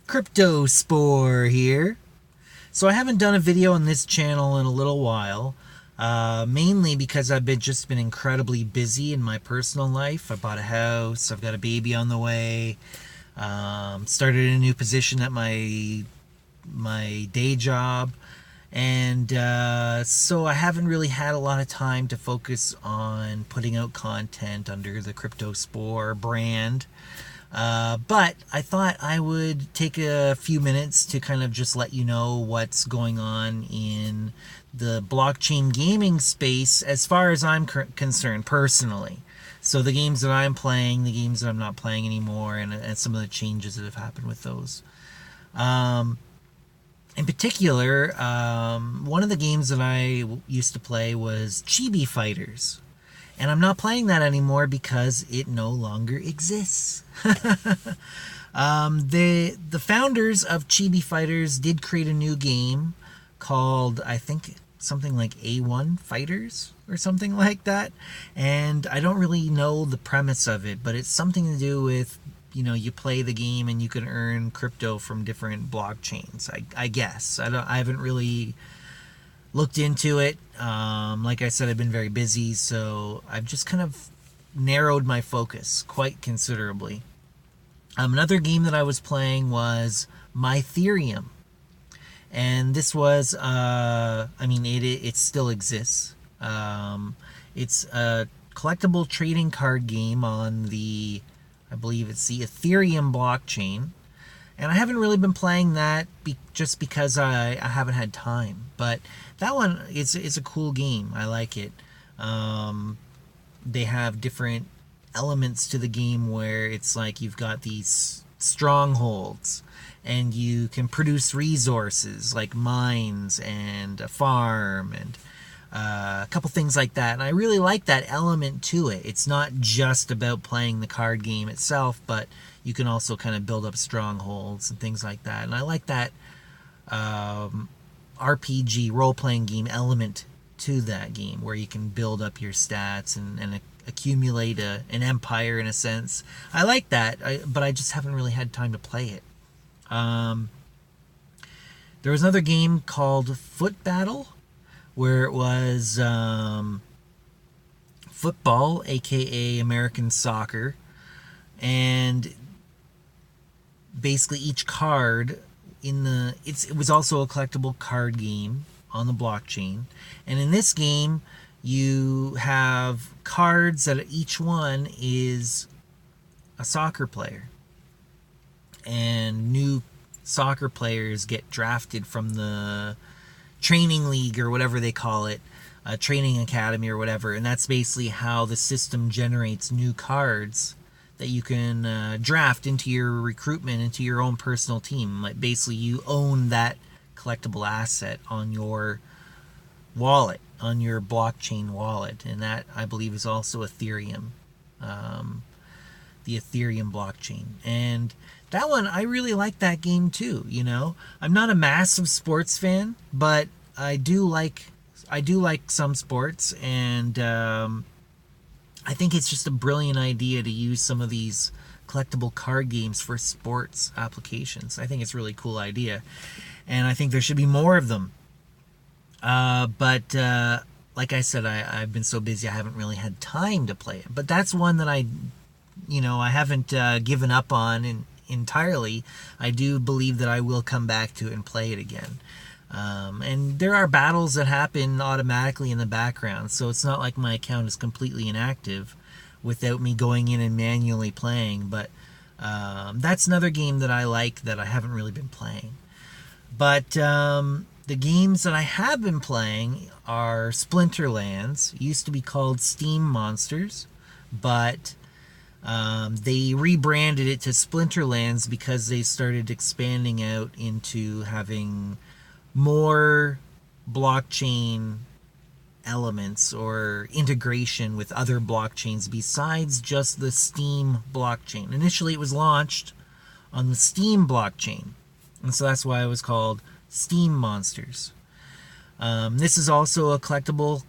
Crypto-Spore here. So I haven't done a video on this channel in a little while, mainly because I've just been incredibly busy in my personal life. I bought a house, I've got a baby on the way, started a new position at my day job, and so I haven't really had a lot of time to focus on putting out content under the Crypto-Spore brand. But I thought I would take a few minutes to kind of just let you know what's going on in the blockchain gaming space as far as I'm concerned personally. So the games that I'm playing, the games that I'm not playing anymore, and some of the changes that have happened with those. In particular, one of the games that I used to play was Chibi Fighters. And I'm not playing that anymore because it no longer exists. The founders of Chibi Fighters did create a new game called, I think, something like A1 Fighters or something like that. And I don't really know the premise of it, but it's something to do with, you know, you play the game and you can earn crypto from different blockchains, I guess. I haven't really looked into it. Like I said, I've been very busy, so I've just kind of narrowed my focus quite considerably. Another game that I was playing was Mytherium, and this was, it still exists. It's a collectible trading card game on I believe it's the Ethereum blockchain. And I haven't really been playing that just because I haven't had time. But that one is a cool game. I like it. They have different elements to the game where it's like you've got these strongholds and you can produce resources like mines and a farm and a couple things like that. And I really like that element to it. It's not just about playing the card game itself, but you can also kind of build up strongholds and things like that. And I like that RPG role-playing game element to that game where you can build up your stats and accumulate an empire in a sense. I like that, but I just haven't really had time to play it. There was another game called Foot Battle where it was football, aka American soccer, and basically each card it was also a collectible card game on the blockchain. And in this game you have cards that each one is a soccer player, and new soccer players get drafted from the training league or whatever they call it, a training academy or whatever. And that's basically how the system generates new cards that you can draft into your recruitment, into your own personal team. Like basically you own that collectible asset on your wallet, on your blockchain wallet. And that, I believe, is also Ethereum, the Ethereum blockchain. And that one, I really like that game too. You know, I'm not a massive sports fan, but I do like some sports, and I think it's just a brilliant idea to use some of these collectible card games for sports applications. I think it's a really cool idea, and I think there should be more of them. But like I said, I've been so busy I haven't really had time to play it. But that's one that I haven't given up on entirely. I do believe that I will come back to it and play it again. And there are battles that happen automatically in the background, so it's not like my account is completely inactive without me going in and manually playing. But that's another game that I like that I haven't really been playing. But the games that I have been playing are Splinterlands. It used to be called STEEM Monsters, but they rebranded it to Splinterlands because they started expanding out into having more blockchain elements or integration with other blockchains besides just the Steam blockchain. Initially it was launched on the Steam blockchain, and so that's why it was called STEEM Monsters. This is also a collectible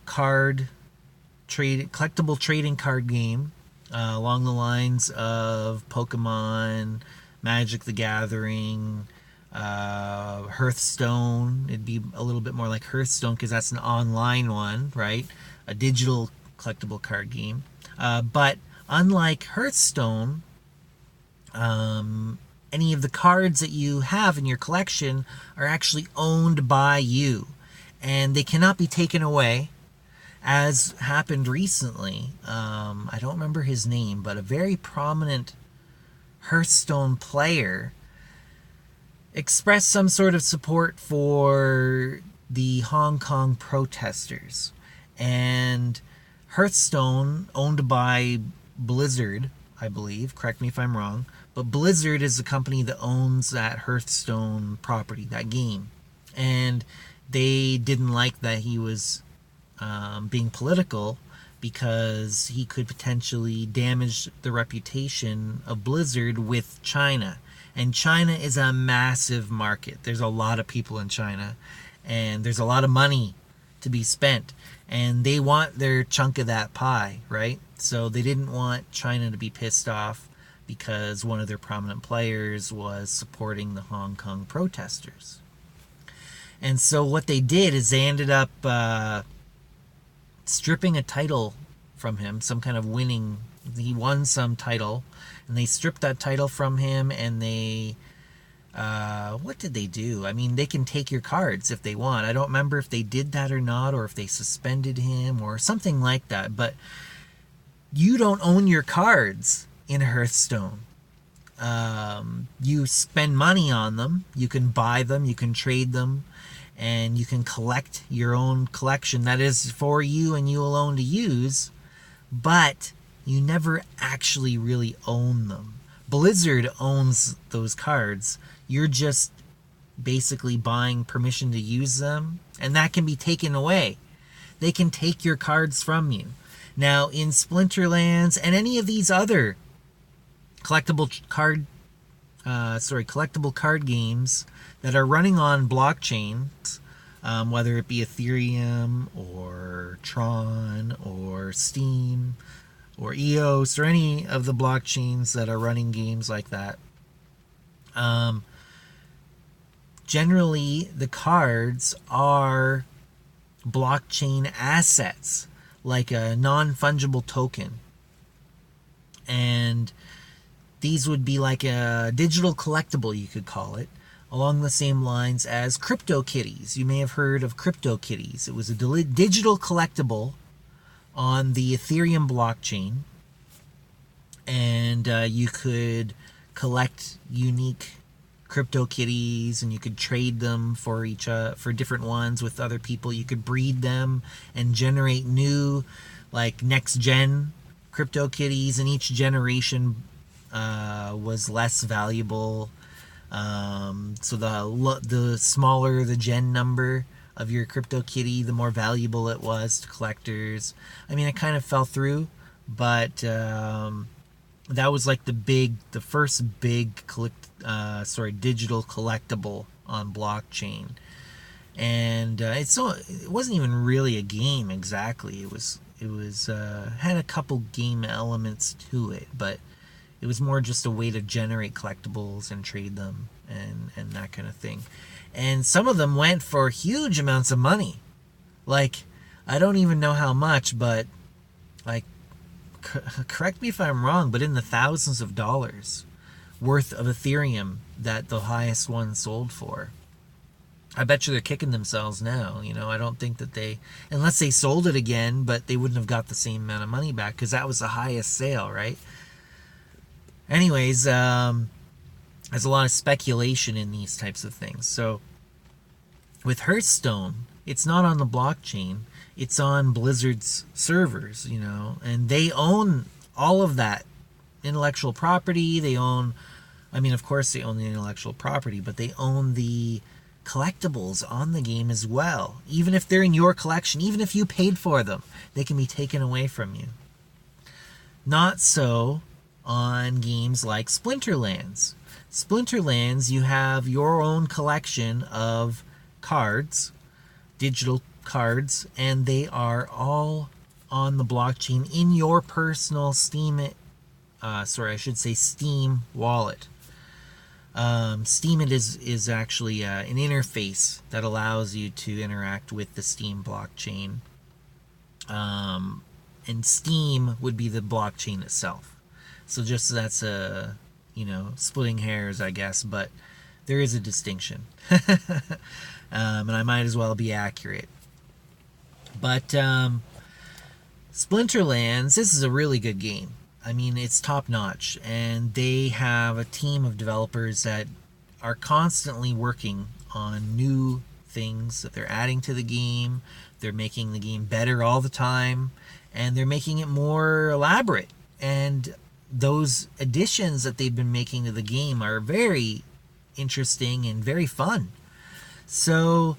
trading card game along the lines of Pokemon, Magic the Gathering, Hearthstone. It'd be a little bit more like Hearthstone because that's an online one, right? A digital collectible card game. But unlike Hearthstone, any of the cards that you have in your collection are actually owned by you, and they cannot be taken away, as happened recently. I don't remember his name, but a very prominent Hearthstone player expressed some sort of support for the Hong Kong protesters. And Hearthstone, owned by Blizzard, I believe, correct me if I'm wrong, but Blizzard is the company that owns that Hearthstone property, that game. And they didn't like that he was being political, because he could potentially damage the reputation of Blizzard with China. And China is a massive market. There's a lot of people in China, and there's a lot of money to be spent, and they want their chunk of that pie, right? So they didn't want China to be pissed off because one of their prominent players was supporting the Hong Kong protesters. And so what they did is they ended up stripping a title from him, some kind of winning. He won some title, and they stripped that title from him, and they what did they do? I mean, they can take your cards if they want. I don't remember if they did that or not, or if they suspended him or something like that, but you don't own your cards in Hearthstone. You spend money on them, you can buy them, you can trade them, and you can collect your own collection that is for you and you alone to use, but you never actually really own them. Blizzard owns those cards. You're just basically buying permission to use them, and that can be taken away. They can take your cards from you. Now, in Splinterlands and any of these other collectible card games that are running on blockchains, whether it be Ethereum or Tron or STEEM or EOS or any of the blockchains that are running games like that, generally the cards are blockchain assets, like a non-fungible token. And these would be like a digital collectible, you could call it, along the same lines as CryptoKitties. You may have heard of CryptoKitties. It was a digital collectible on the Ethereum blockchain, and you could collect unique CryptoKitties, and you could trade them for for different ones with other people. You could breed them and generate new, like, next-gen CryptoKitties, and each generation was less valuable. So the smaller the gen number of your CryptoKitty, the more valuable it was to collectors. I mean, it kind of fell through, but that was like the first big digital collectible on blockchain. And it wasn't even really a game exactly. It was had a couple game elements to it, but it was more just a way to generate collectibles and trade them and that kind of thing. And some of them went for huge amounts of money. Like, I don't even know how much, but, like, correct me if I'm wrong, but in the thousands of dollars worth of Ethereum that the highest one sold for. I bet you they're kicking themselves now. You know, I don't think that unless they sold it again, but they wouldn't have got the same amount of money back because that was the highest sale, right? Anyways, there's a lot of speculation in these types of things. So with Hearthstone, it's not on the blockchain. It's on Blizzard's servers, you know, and they own all of that intellectual property. Of course they own the intellectual property, but they own the collectibles on the game as well. Even if they're in your collection, even if you paid for them, they can be taken away from you. Not so on games like Splinterlands. Splinterlands, you have your own collection of cards, digital cards, and they are all on the blockchain in your personal Steam wallet. STEEM is actually an interface that allows you to interact with the STEEM blockchain. And STEEM would be the blockchain itself. So just that's splitting hairs, I guess, but there is a distinction. And I might as well be accurate. But Splinterlands, this is a really good game. I mean, it's top notch, and they have a team of developers that are constantly working on new things that they're adding to the game. They're making the game better all the time, and they're making it more elaborate. And those additions that they've been making to the game are very interesting and very fun. So,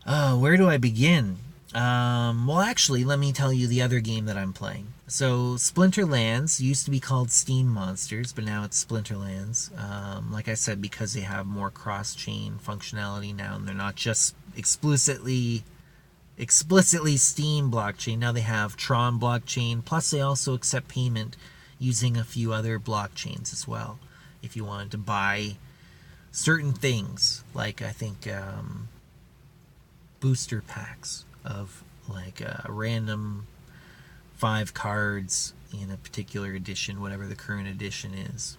where do I begin? Well, actually, let me tell you the other game that I'm playing. So, Splinterlands used to be called Steam Monsters, but now it's Splinterlands. Like I said, because they have more cross-chain functionality now, and they're not just explicitly Steam blockchain. Now they have Tron blockchain, plus they also accept payment using a few other blockchains as well. If you wanted to buy certain things, like I think booster packs of like a random 5 cards in a particular edition, whatever the current edition is.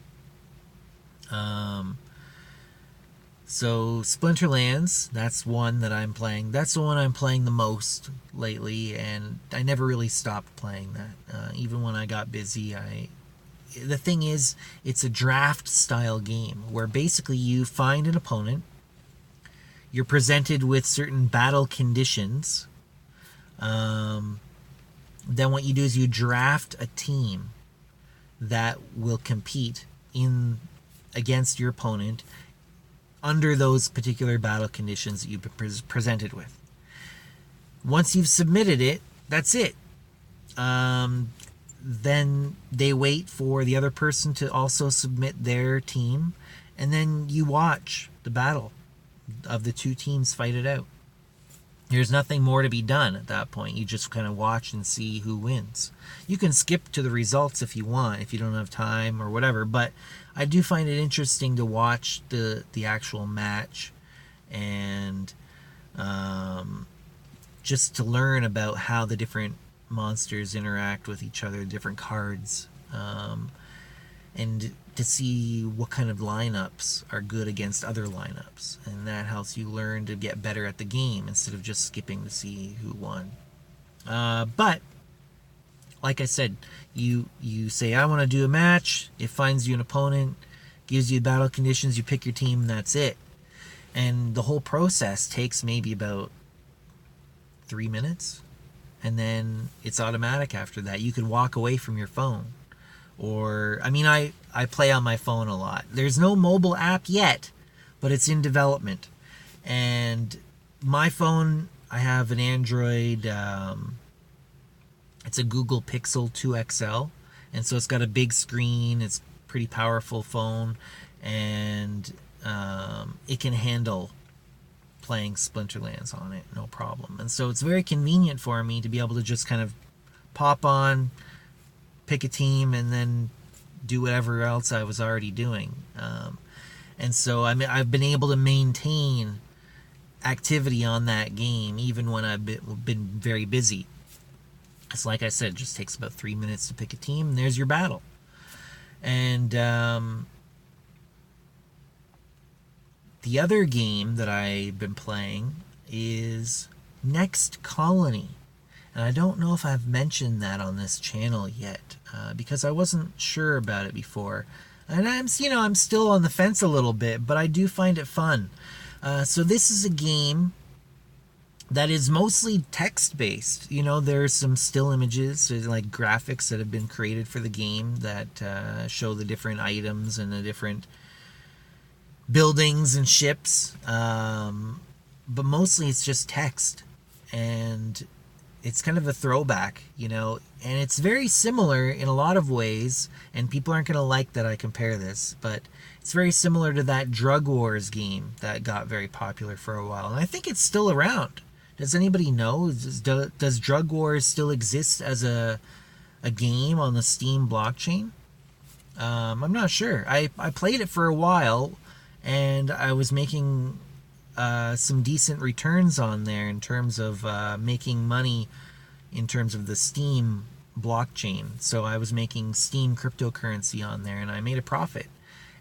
So Splinterlands, that's one that I'm playing. That's the one I'm playing the most lately, and I never really stopped playing that. Even when I got busy, the thing is, it's a draft style game where basically you find an opponent, you're presented with certain battle conditions, then what you do is you draft a team that will compete against your opponent under those particular battle conditions that you've been presented with. Once you've submitted it, that's it. Then they wait for the other person to also submit their team, and then you watch the battle of the two teams fight it out. There's nothing more to be done at that point. You just kind of watch and see who wins. You can skip to the results if you want, if you don't have time or whatever, but I do find it interesting to watch the actual match, and just to learn about how the different monsters interact with each other, different cards, and to see what kind of lineups are good against other lineups, and that helps you learn to get better at the game instead of just skipping to see who won. But like I said, you say, I want to do a match, it finds you an opponent, gives you battle conditions, you pick your team, and that's it. And the whole process takes maybe about 3 minutes, and then it's automatic after that. You can walk away from your phone. Or, I mean, I play on my phone a lot. There's no mobile app yet, but it's in development. And my phone, I have an Android, it's a Google Pixel 2 XL. And so it's got a big screen, it's a pretty powerful phone, and it can handle playing Splinterlands on it, no problem. And so it's very convenient for me to be able to just kind of pop on, pick a team, and then do whatever else I was already doing. And so I've been able to maintain activity on that game even when I've been very busy. It's like I said, it just takes about 3 minutes to pick a team, and there's your battle. And the other game that I've been playing is NextColony. And I don't know if I've mentioned that on this channel yet, because I wasn't sure about it before. And I'm still on the fence a little bit, but I do find it fun. So this is a game that is mostly text-based. There's some still images, so like graphics that have been created for the game that show the different items and the different buildings and ships. But mostly it's just text. And it's kind of a throwback, and it's very similar in a lot of ways, and people aren't going to like that I compare this, but it's very similar to that Drug Wars game that got very popular for a while, and I think it's still around. Does anybody know? Does Drug Wars still exist as a game on the Steam blockchain? I'm not sure. I played it for a while, and I was making some decent returns on there in terms of making money in terms of the STEEM blockchain. So I was making STEEM cryptocurrency on there, and I made a profit.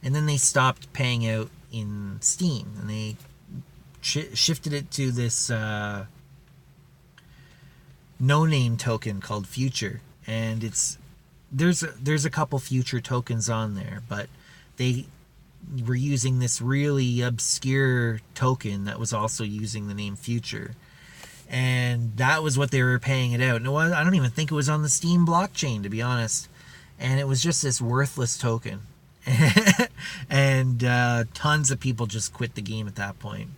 And then they stopped paying out in STEAM, and they shifted it to this no-name token called Future. And there's a couple Future tokens on there, but they were using this really obscure token that was also using the name Future. And that was what they were paying it out. No, I don't even think it was on the Steam blockchain, to be honest. And it was just this worthless token. And tons of people just quit the game at that point,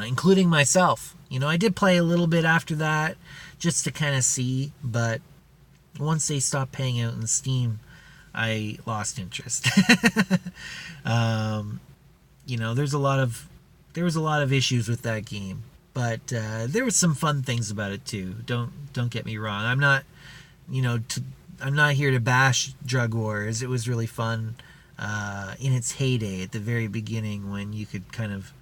including myself. You know, I did play a little bit after that just to kind of see, but once they stopped paying out in Steam, I lost interest. You know, there was a lot of issues with that game, but there was some fun things about it too. Don't get me wrong. I'm not, I'm not here to bash Drug Wars. It was really fun in its heyday at the very beginning when you could kind of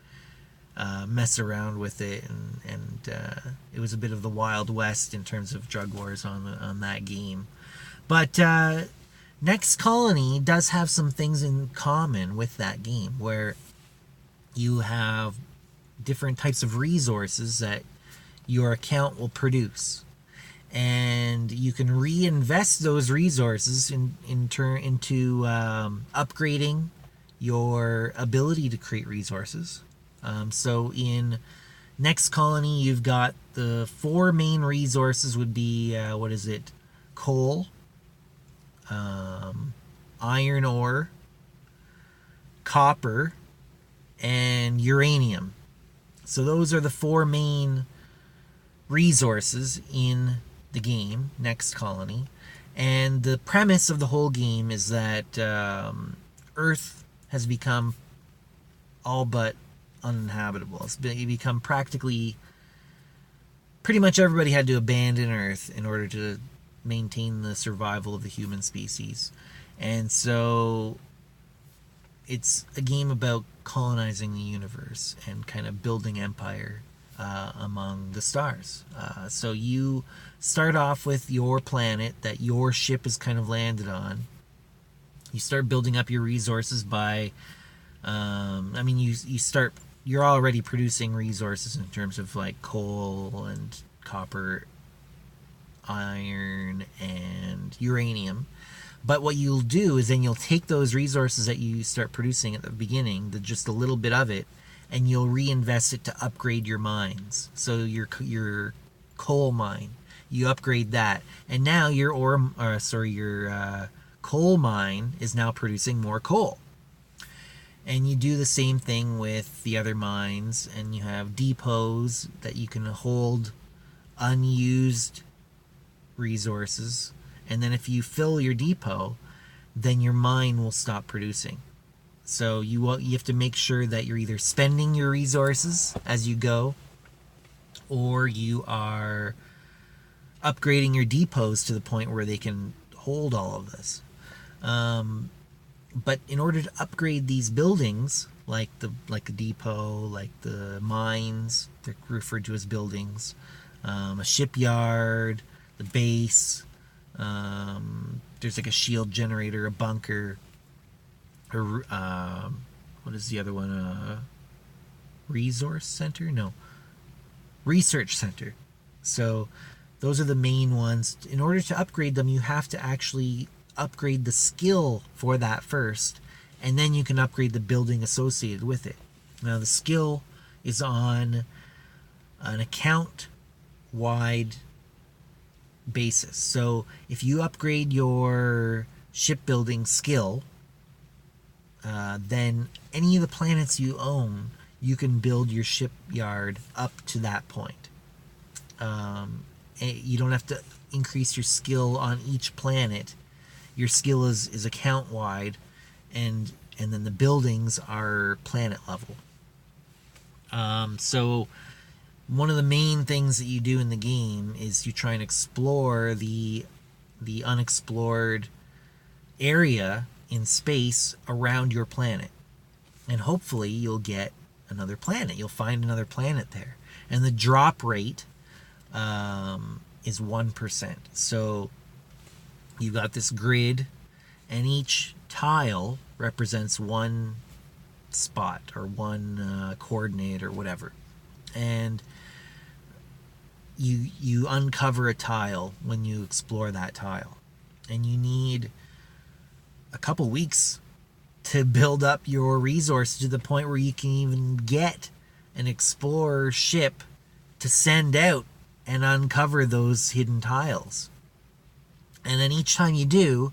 mess around with it, and it was a bit of the Wild West in terms of Drug Wars on that game. But NextColony does have some things in common with that game, where you have different types of resources that your account will produce, and you can reinvest those resources into upgrading your ability to create resources. So in NextColony, you've got the 4 main resources would be, coal, iron ore, copper, and uranium. So those are the 4 main resources in the game, NextColony. And the premise of the whole game is that Earth has become all but uninhabitable. It's become practically, pretty much everybody had to abandon Earth in order to maintain the survival of the human species. And so it's a game about colonizing the universe and kind of building empire among the stars. So you start off with your planet that your ship is kind of landed on. You start building up your resources by you're already producing resources in terms of like coal and copper, iron, and uranium. But what you'll do is then you'll take those resources that you start producing at the beginning, just a little bit of it, and you'll reinvest it to upgrade your mines. So your coal mine, you upgrade that, and now your coal mine is now producing more coal. And you do the same thing with the other mines, and you have depots that you can hold unused resources. And then if you fill your depot, then your mine will stop producing. So you have to make sure that you're either spending your resources as you go, or you are upgrading your depots to the point where they can hold all of this. But in order to upgrade these buildings, like the depot, like the mines, they're referred to as buildings, a shipyard, the base, there's like a shield generator, a bunker, or what is the other one? Resource center? No. Research center. So those are the main ones. In order to upgrade them, you have to actually upgrade the skill for that first, and then you can upgrade the building associated with it. Now the skill is on an account wide basis. So if you upgrade your shipbuilding skill, then any of the planets you own, you can build your shipyard up to that point. You don't have to increase your skill on each planet. Your skill is account wide, and then the buildings are planet level. So one of the main things that you do in the game is you try and explore the unexplored area in space around your planet. And hopefully you'll get another planet. You'll find another planet there. And the drop rate is 1%. So you've got this grid, and each tile represents one spot or one coordinate or whatever. And you uncover a tile when you explore that tile. And you need a couple weeks to build up your resources to the point where you can even get an explorer ship to send out and uncover those hidden tiles. And then each time you do,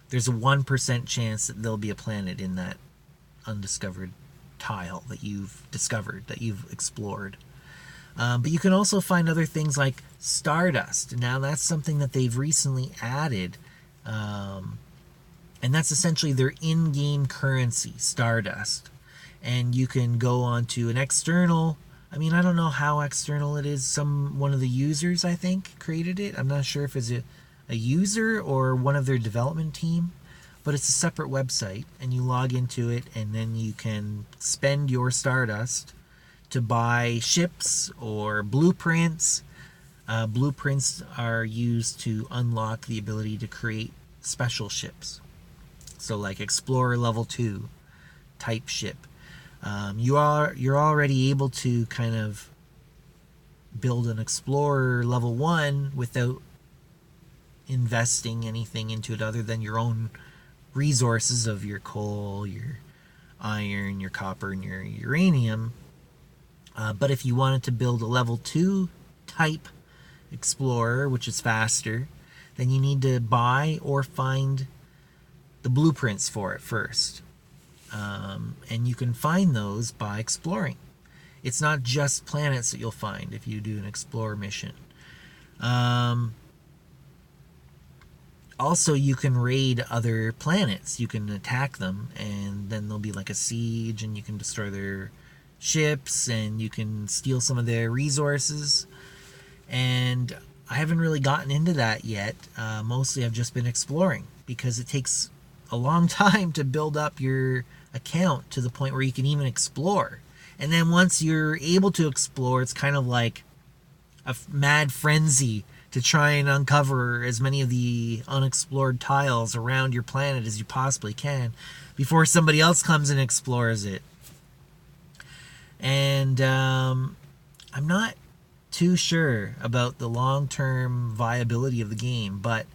there's a 1% chance that there'll be a planet in that undiscovered tile that you've discovered, that you've explored. But you can also find other things like stardust. Now that's something that they've recently added. And that's essentially their in-game currency, stardust. And you can go onto an external, I mean, I don't know how external it is. One of the users, I think, created it. I'm not sure if it's a user or one of their development team, but it's a separate website, and you log into it, and then you can spend your stardust to buy ships or blueprints. Blueprints are used to unlock the ability to create special ships. So like Explorer level 2 type ship. You're already able to kind of build an Explorer level 1 without investing anything into it other than your own resources of your coal, your iron, your copper, and your uranium. But if you wanted to build a level 2 type Explorer, which is faster, then you need to buy or find the blueprints for it first. And you can find those by exploring. It's not just planets that you'll find if you do an Explorer mission. Also, you can raid other planets. You can attack them, and then there'll be like a siege, and you can destroy their ships, and you can steal some of their resources. And I haven't really gotten into that yet. Mostly I've just been exploring, because it takes a long time to build up your account to the point where you can even explore. And then once you're able to explore, it's kind of like a mad frenzy to try and uncover as many of the unexplored tiles around your planet as you possibly can before somebody else comes and explores it. And I'm not too sure about the long-term viability of the game, but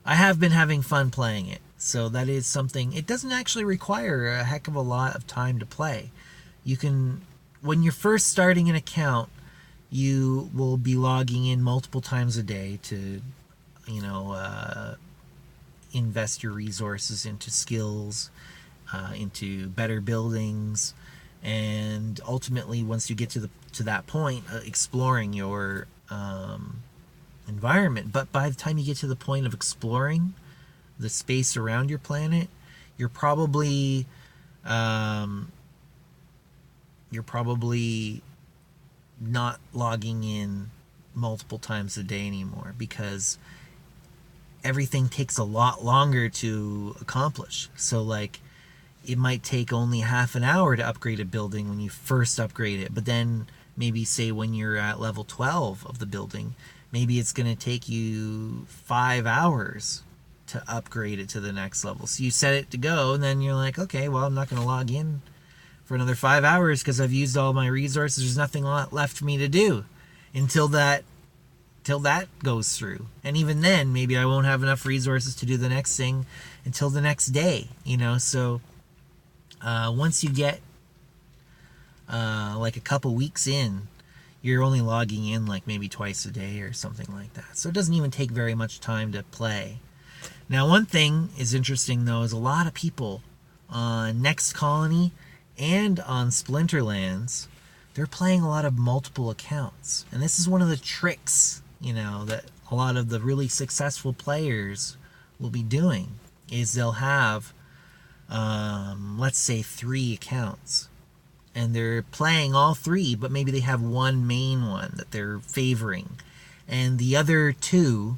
I have been having fun playing it. So that is something. It doesn't actually require a heck of a lot of time to play. You can, when you're first starting an account, you will be logging in multiple times a day to, invest your resources into skills, into better buildings, and ultimately, once you get to that point, exploring your environment. But by the time you get to the point of exploring the space around your planet, you're probably not logging in multiple times a day anymore, because everything takes a lot longer to accomplish. So like, it might take only half an hour to upgrade a building when you first upgrade it, but then maybe say when you're at level 12 of the building, maybe it's going to take you 5 hours to upgrade it to the next level. So you set it to go, and then you're like, okay, well, I'm not going to log in for another 5 hours because I've used all my resources. There's nothing left for me to do until that goes through. And even then, maybe I won't have enough resources to do the next thing until the next day, So once you get like a couple weeks in, you're only logging in like maybe twice a day or something like that. So it doesn't even take very much time to play. Now, one thing is interesting, though, is a lot of people on NextColony and on Splinterlands, they're playing a lot of multiple accounts. And this is one of the tricks, that a lot of the really successful players will be doing, is they'll have, let's say, 3 accounts. And they're playing all 3, but maybe they have one main one that they're favoring. And the other 2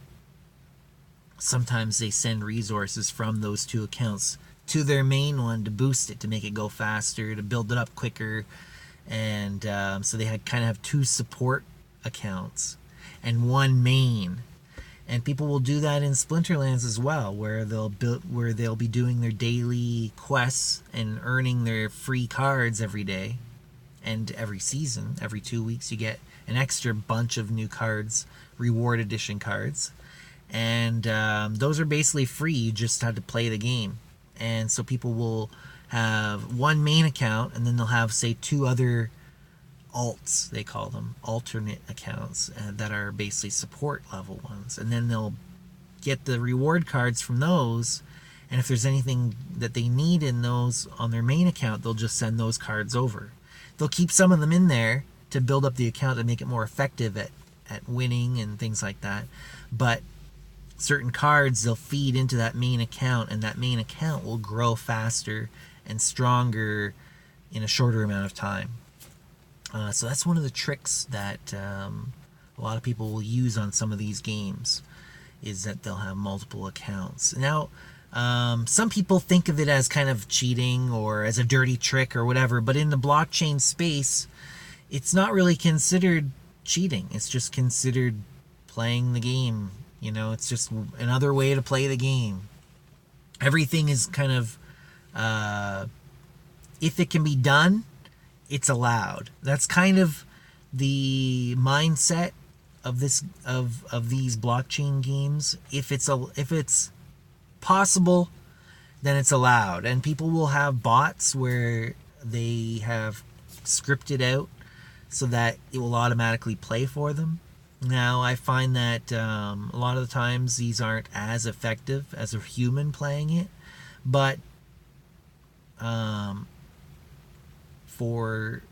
sometimes they send resources from those two accounts to their main one to boost it, to make it go faster, to build it up quicker. And so they kind of have two support accounts and one main. And people will do that in Splinterlands as well, where they'll be doing their daily quests and earning their free cards every day and every season. Every 2 weeks you get an extra bunch of new cards, reward edition cards, and those are basically free. You just had to play the game. And so people will have one main account, and then they'll have, say, two other alts, they call them, alternate accounts, that are basically support level ones. And then they'll get the reward cards from those, and if there's anything that they need in those on their main account, they'll just send those cards over. They'll keep some of them in there to build up the account and make it more effective at winning and things like that. But certain cards they'll feed into that main account, and that main account will grow faster and stronger in a shorter amount of time. So that's one of the tricks that a lot of people will use on some of these games, is that they'll have multiple accounts. Now, some people think of it as kind of cheating or as a dirty trick or whatever, but in the blockchain space, it's not really considered cheating. It's just considered playing the game. You know, it's just another way to play the game. Everything is kind of, if it can be done, it's allowed. That's kind of the mindset of these blockchain games. If it's possible, then it's allowed. And people will have bots where they have scripted out so that it will automatically play for them. Now, I find that a lot of the times these aren't as effective as a human playing it, but for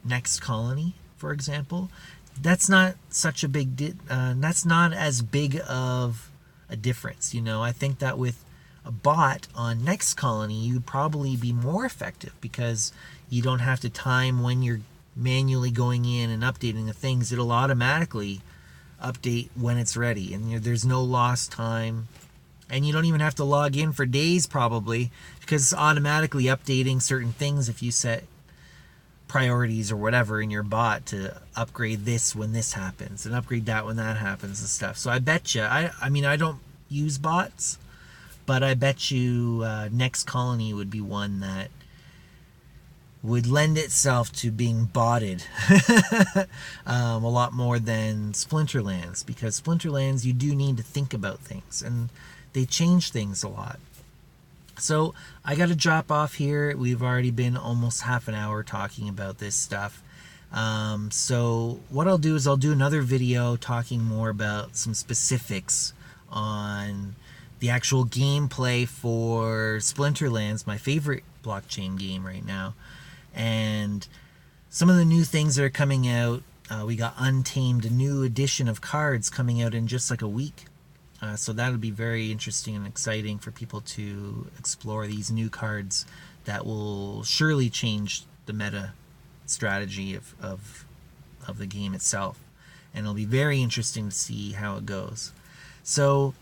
NextColony, for example, that's not such a big that's not as big of a difference. You know, I think that with a bot on NextColony, you'd probably be more effective because you don't have to time when you're manually going in and updating the things. It'll automatically update when it's ready, and there's no lost time, and you don't even have to log in for days probably, because it's automatically updating certain things if you set priorities or whatever in your bot to upgrade this when this happens and upgrade that when that happens and stuff. So I bet you, I mean, I don't use bots, but I bet you NextColony would be one that would lend itself to being botted a lot more than Splinterlands, because Splinterlands, you do need to think about things, and they change things a lot. So I got to drop off here. We've already been almost half an hour talking about this stuff. So what I'll do is I'll do another video talking more about some specifics on the actual gameplay for Splinterlands, my favorite blockchain game right now, and some of the new things that are coming out. We got Untamed, a new edition of cards coming out in just like a week. So that'll be very interesting and exciting for people to explore these new cards that will surely change the meta strategy of the game itself. And it'll be very interesting to see how it goes. So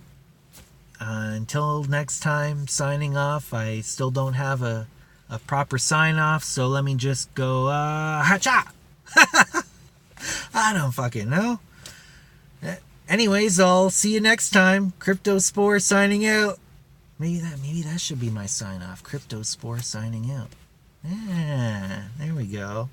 until next time, signing off. I still don't have a proper sign off, so let me just go hacha. I don't fucking know. Anyways, I'll see you next time. Crypto-Spore signing out. Maybe that should be my sign off. Crypto-Spore signing out. Yeah, there we go.